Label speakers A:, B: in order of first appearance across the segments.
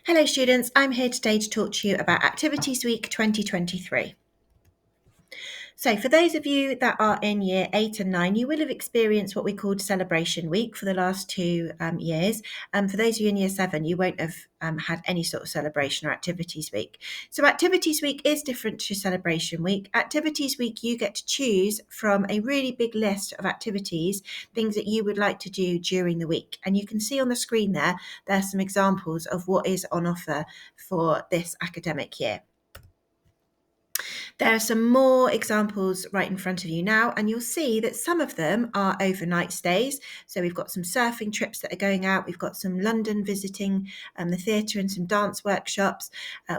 A: Hello students, I'm here today to talk to you about Activities Week 2023. So for those of you that are in year 8 and 9, you will have experienced what we called Celebration Week for the last 2 years. For those of you in year 7, you won't have had any sort of celebration or Activities Week. So Activities Week is different to Celebration Week. Activities Week, you get to choose from a really big list of activities, things that you would like to do during the week. And you can see on the screen there's some examples of what is on offer for this academic year. There are some more examples right in front of you now, and you'll see that some of them are overnight stays. So we've got some surfing trips that are going out. We've got some London visiting the theatre and some dance workshops.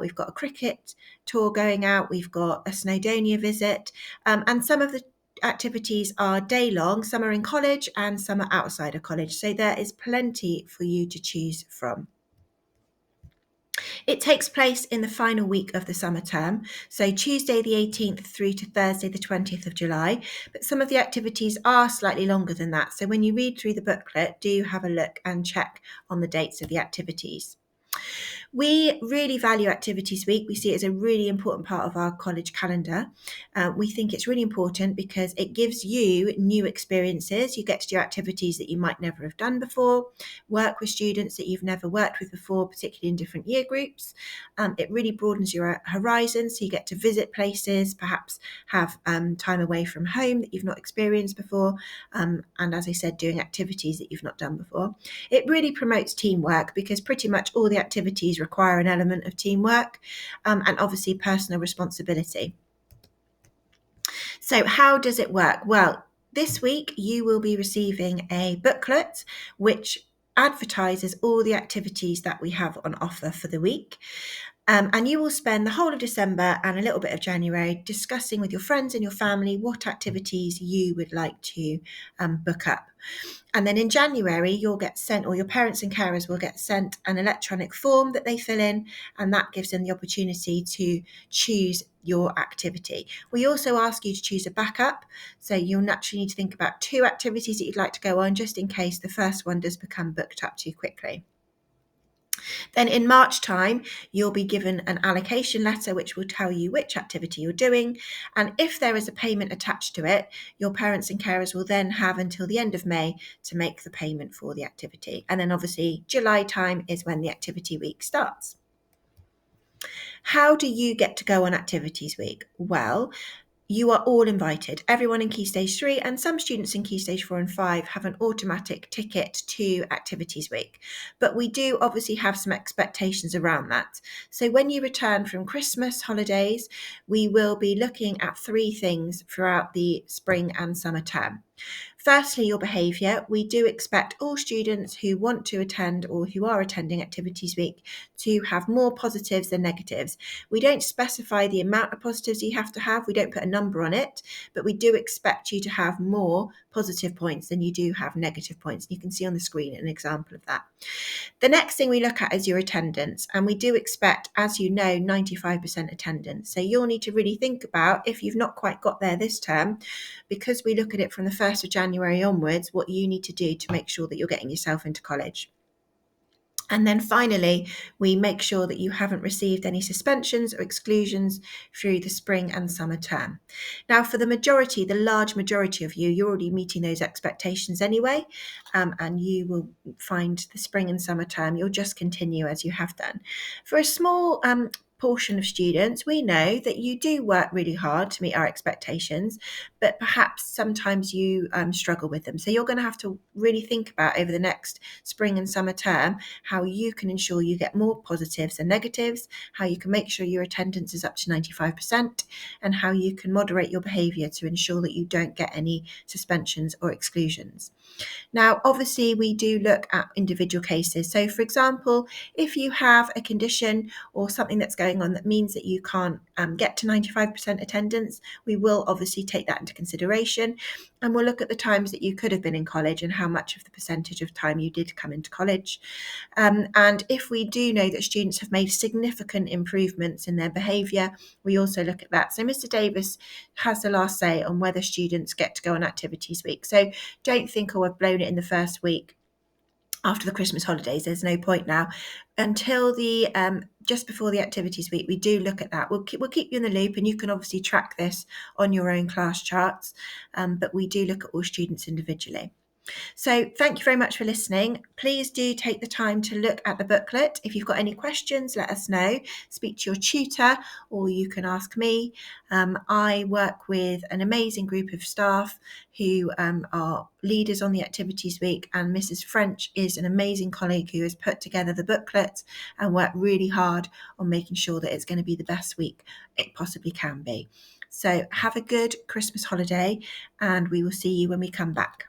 A: We've got a cricket tour going out. We've got a Snowdonia visit. And some of the activities are day long. Some are in college and some are outside of college. So there is plenty for you to choose from. It takes place in the final week of the summer term, so Tuesday the 18th through to Thursday the 20th of July, but some of the activities are slightly longer than that, so when you read through the booklet, do have a look and check on the dates of the activities. We really value Activities Week. We see it as a really important part of our college calendar. We think it's really important because it gives you new experiences. You get to do activities that you might never have done before, work with students that you've never worked with before, particularly in different year groups. It really broadens your horizons, so you get to visit places, perhaps have time away from home that you've not experienced before, and as I said, doing activities that you've not done before. It really promotes teamwork because pretty much all the activities require an element of teamwork and obviously personal responsibility. So how does it work? Well, this week you will be receiving a booklet which advertises all the activities that we have on offer for the week. And you will spend the whole of December and a little bit of January discussing with your friends and your family what activities you would like to book up. And then in January, you'll get sent, or your parents and carers will get sent an electronic form that they fill in, and that gives them the opportunity to choose your activity. We also ask you to choose a backup, so you'll naturally need to think about 2 activities that you'd like to go on, just in case the first one does become booked up too quickly. Then in March time, you'll be given an allocation letter which will tell you which activity you're doing. And if there is a payment attached to it, your parents and carers will then have until the end of May to make the payment for the activity. And then obviously July time is when the activity week starts. How do you get to go on Activities Week? Well, you are all invited. Everyone in Key Stage 3 and some students in Key Stage 4 and 5 have an automatic ticket to Activities Week. But we do obviously have some expectations around that. So when you return from Christmas holidays, we will be looking at 3 things throughout the spring and summer term. Firstly, your behaviour. We do expect all students who want to attend or who are attending Activities Week to have more positives than negatives. We don't specify the amount of positives you have to have. We don't put a number on it, but we do expect you to have more positive points than you do have negative points. You can see on the screen an example of that. The next thing we look at is your attendance, and we do expect, as you know, 95% attendance. So you'll need to really think about, if you've not quite got there this term, because we look at it from the 1st of January onwards, what you need to do to make sure that you're getting yourself into college. And then finally, we make sure that you haven't received any suspensions or exclusions through the spring and summer term. Now, for the majority, the large majority of you, you're already meeting those expectations anyway, and you will find the spring and summer term, you'll just continue as you have done. For a small portion of students, we know that you do work really hard to meet our expectations, but perhaps sometimes you struggle with them. So you're going to have to really think about over the next spring and summer term how you can ensure you get more positives than negatives, how you can make sure your attendance is up to 95%, and how you can moderate your behaviour to ensure that you don't get any suspensions or exclusions. Now, obviously, we do look at individual cases. So, for example, if you have a condition or something that's going on that means that you can't get to 95% attendance, we will obviously take that into consideration, and we'll look at the times that you could have been in college and how much of the percentage of time you did come into college. And if we do know that students have made significant improvements in their behaviour, we also look at that. So Mr. Davis has the last say on whether students get to go on Activities Week. So don't think, oh, I've blown it in the first week. after the Christmas holidays. There's no point now. Until the just before the activities week, we do look at that. We'll keep you in the loop, and you can obviously track this on your own class charts. But we do look at all students individually. So thank you very much for listening. Please do take the time to look at the booklet. If you've got any questions, let us know. Speak to your tutor, or you can ask me. I work with an amazing group of staff who are leaders on the activities week, and Mrs. French is an amazing colleague who has put together the booklet and worked really hard on making sure that it's going to be the best week it possibly can be. So have a good Christmas holiday, and we will see you when we come back.